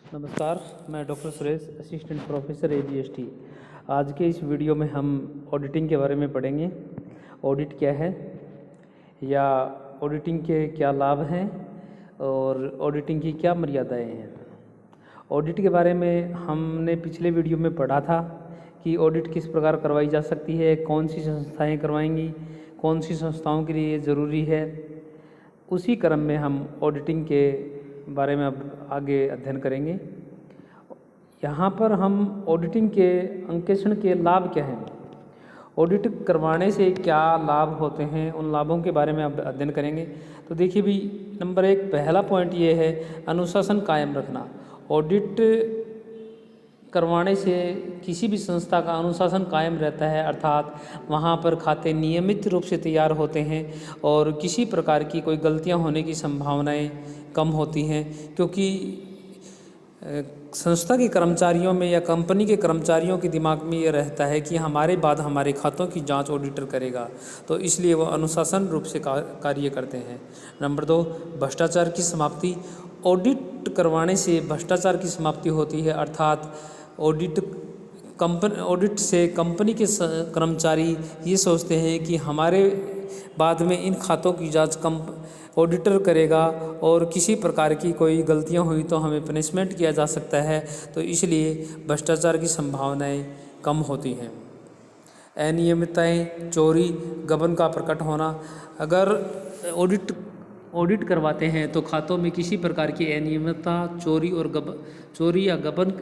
नमस्कार, मैं doctor Suresh, assistant professor AGST। आज के इस वीडियो में हम ऑडिटिंग के बारे में पढ़ेंगे। ऑडिट क्या है या ऑडिटिंग के क्या लाभ हैं और ऑडिटिंग की क्या मर्यादाएं हैं। ऑडिट के बारे में हमने पिछले वीडियो में पढ़ा था कि ऑडिट किस प्रकार करवाई जा सकती है, कौन सी संस्थाएं करवाएंगी, कौन सी संस्थाओं के लिए ज़रूरी है। उसी क्रम में हम ऑडिटिंग के बारे में अब आगे अध्ययन करेंगे। यहाँ पर हम ऑडिटिंग के अंकेक्षण के लाभ क्या हैं, ऑडिट करवाने से क्या लाभ होते हैं, उन लाभों के बारे में अब अध्ययन करेंगे। तो देखिए भी, नंबर 1 पहला पॉइंट ये है अनुशासन कायम रखना। ऑडिट करवाने से किसी भी संस्था का अनुशासन कायम रहता है, अर्थात वहाँ पर खाते नियमित रूप से तैयार होते हैं और किसी प्रकार की कोई गलतियाँ होने की संभावनाएं कम होती हैं, क्योंकि संस्था के कर्मचारियों में या कंपनी के कर्मचारियों के दिमाग में ये रहता है कि हमारे बाद हमारे खातों की जांच ऑडिटर करेगा, तो इसलिए वो अनुशासन रूप से कार्य करते हैं। नंबर 2 भ्रष्टाचार की समाप्ति। ऑडिट करवाने से भ्रष्टाचार की समाप्ति होती है, अर्थात ऑडिट से कंपनी के कर्मचारी ये सोचते हैं कि हमारे बाद में इन खातों की जांच ऑडिटर करेगा और किसी प्रकार की कोई गलतियां हुई तो हमें पनिशमेंट किया जा सकता है, तो इसलिए भ्रष्टाचार की संभावनाएं कम होती हैं। अनियमितताएं, चोरी, गबन का प्रकट होना। अगर ऑडिट करवाते हैं तो खातों में किसी प्रकार की अनियमितता, चोरी या गबन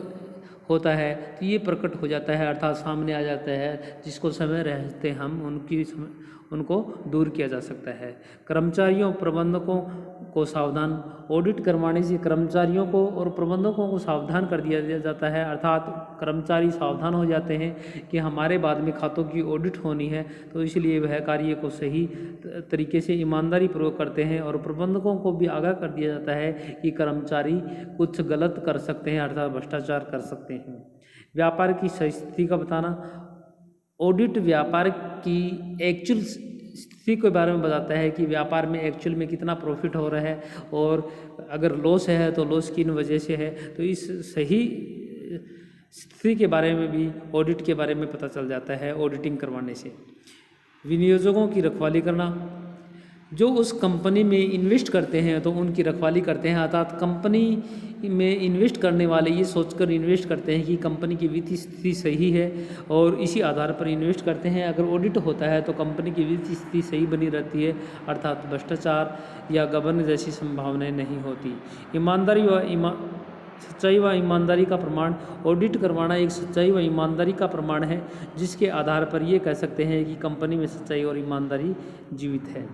होता है तो ये प्रकट हो जाता है, अर्थात सामने आ जाता है, जिसको समय रहते हम उनको दूर किया जा सकता है। कर्मचारियों प्रबंधकों को सावधान। ऑडिट करवाने से कर्मचारियों को और प्रबंधकों को सावधान कर दिया जाता है, अर्थात कर्मचारी सावधान हो जाते हैं कि हमारे बाद में खातों की ऑडिट होनी है, तो इसलिए वह कार्य को सही तरीके से ईमानदारी पूर्वक करते हैं। और प्रबंधकों को भी आगाह कर दिया जाता है कि कर्मचारी कुछ गलत कर सकते हैं, अर्थात भ्रष्टाचार कर सकते हैं। व्यापार की सही स्थिति का बताना। ऑडिट व्यापार की एक्चुअल स्थिति के बारे में बताता है कि व्यापार में एक्चुअल में कितना प्रॉफिट हो रहा है, और अगर लॉस है तो लॉस किन वजह से है, तो इस सही स्थिति के बारे में भी ऑडिट के बारे में पता चल जाता है ऑडिटिंग करवाने से। विनियोजकों की रखवाली करना। जो उस कंपनी में इन्वेस्ट करते हैं तो उनकी रखवाली करते हैं, अर्थात कंपनी में इन्वेस्ट करने वाले ये सोचकर इन्वेस्ट करते हैं कि कंपनी की वित्तीय स्थिति सही है और इसी आधार पर इन्वेस्ट करते हैं। अगर ऑडिट होता है तो कंपनी की वित्तीय स्थिति सही बनी रहती है, अर्थात भ्रष्टाचार या गबन जैसी संभावनाएं नहीं होती। सच्चाई व ईमानदारी का प्रमाण। ऑडिट करवाना एक सच्चाई व ईमानदारी का प्रमाण है, जिसके आधार पर ये कह सकते हैं कि कंपनी में सच्चाई और ईमानदारी जीवित है।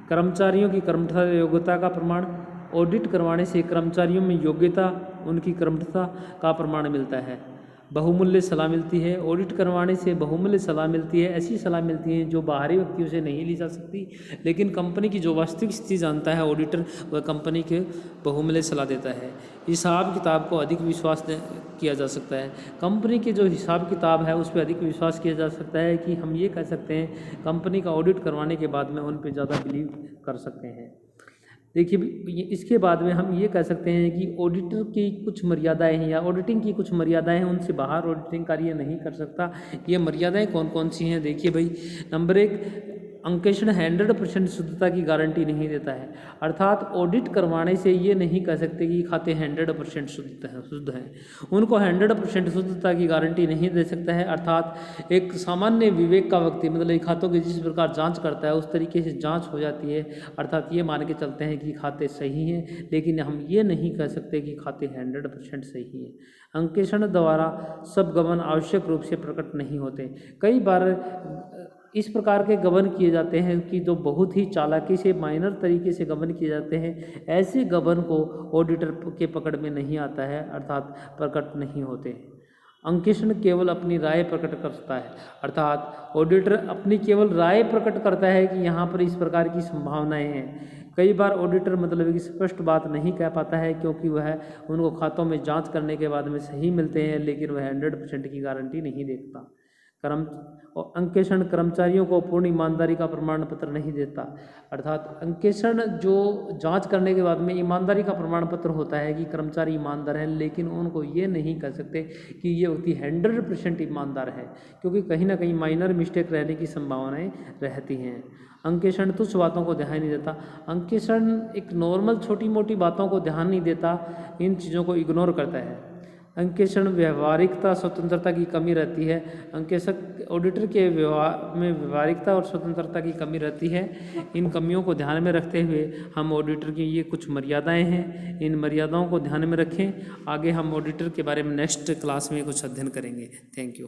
कर्मचारियों की कर्मठता योग्यता का प्रमाण। ऑडिट करवाने से कर्मचारियों में योग्यता, उनकी कर्मठता का प्रमाण मिलता है। बहुमूल्य सलाह मिलती है। ऑडिट करवाने से बहुमूल्य सलाह मिलती है, ऐसी सलाह मिलती है जो बाहरी व्यक्तियों से नहीं ली जा सकती, लेकिन कंपनी की जो वास्तविक स्थिति जानता है ऑडिटर, वह कंपनी के बहुमूल्य सलाह देता है। हिसाब किताब को अधिक विश्वास किया जा सकता है। कंपनी के जो हिसाब किताब है उस पर अधिक विश्वास किया जा सकता है कि हम ये कह सकते हैं कंपनी का ऑडिट करवाने के बाद में उन पर ज़्यादा बिलीव कर सकते हैं। देखिए, इसके बाद में हम ये कह सकते हैं कि ऑडिटर की कुछ मर्यादाएं हैं या ऑडिटिंग की कुछ मर्यादाएं हैं, उनसे बाहर ऑडिटिंग कार्य नहीं कर सकता। ये मर्यादाएं कौन कौन सी हैं, देखिए भाई। नंबर 1 अंकेक्षण 100% शुद्धता की गारंटी नहीं देता है, अर्थात ऑडिट करवाने से ये नहीं कह सकते कि खाते 100% शुद्ध हैं, उनको 100% शुद्धता की गारंटी नहीं दे सकता है। अर्थात एक सामान्य विवेक का व्यक्ति, मतलब खातों की जिस प्रकार जांच करता है उस तरीके से जांच हो जाती है, अर्थात ये मान के चलते हैं कि खाते सही हैं, लेकिन हम ये नहीं कह सकते कि खाते 100% सही हैं। अंकेक्षण द्वारा सब गबन आवश्यक रूप से प्रकट नहीं होते। कई बार इस प्रकार के गबन किए जाते हैं कि जो बहुत ही चालाकी से, माइनर तरीके से गबन किए जाते हैं, ऐसे गबन को ऑडिटर के पकड़ में नहीं आता है, अर्थात प्रकट नहीं होते। अंकेक्षण केवल अपनी राय प्रकट करता है, अर्थात ऑडिटर अपनी केवल राय प्रकट करता है कि यहाँ पर इस प्रकार की संभावनाएं हैं। कई बार ऑडिटर मतलब कि स्पष्ट बात नहीं कह पाता है, क्योंकि वह उनको खातों में जांच करने के बाद में सही मिलते हैं, लेकिन वह 100% की गारंटी नहीं देता। कर्म और अंकेक्षण कर्मचारियों को पूर्ण ईमानदारी का प्रमाण पत्र नहीं देता। अर्थात अंकेक्षण जो जांच करने के बाद में ईमानदारी का प्रमाण पत्र होता है कि कर्मचारी ईमानदार है, लेकिन उनको ये नहीं कह सकते कि ये व्यक्ति 100% ईमानदार है, क्योंकि कहीं ना कहीं माइनर मिस्टेक रहने की संभावनाएं रहती हैं। अंकेक्षण तुच्छ बातों को ध्यान नहीं देता। अंकेक्षण एक नॉर्मल छोटी मोटी बातों को ध्यान नहीं देता, इन चीज़ों को इग्नोर करता है। अंकेक्षण व्यवहारिकता स्वतंत्रता की कमी रहती है। अंकेक्षक ऑडिटर के व्यवहार में व्यवहारिकता और स्वतंत्रता की कमी रहती है। इन कमियों को ध्यान में रखते हुए हम ऑडिटर की ये कुछ मर्यादाएं हैं, इन मर्यादाओं को ध्यान में रखें। आगे हम ऑडिटर के बारे में नेक्स्ट क्लास में कुछ अध्ययन करेंगे। Thank you.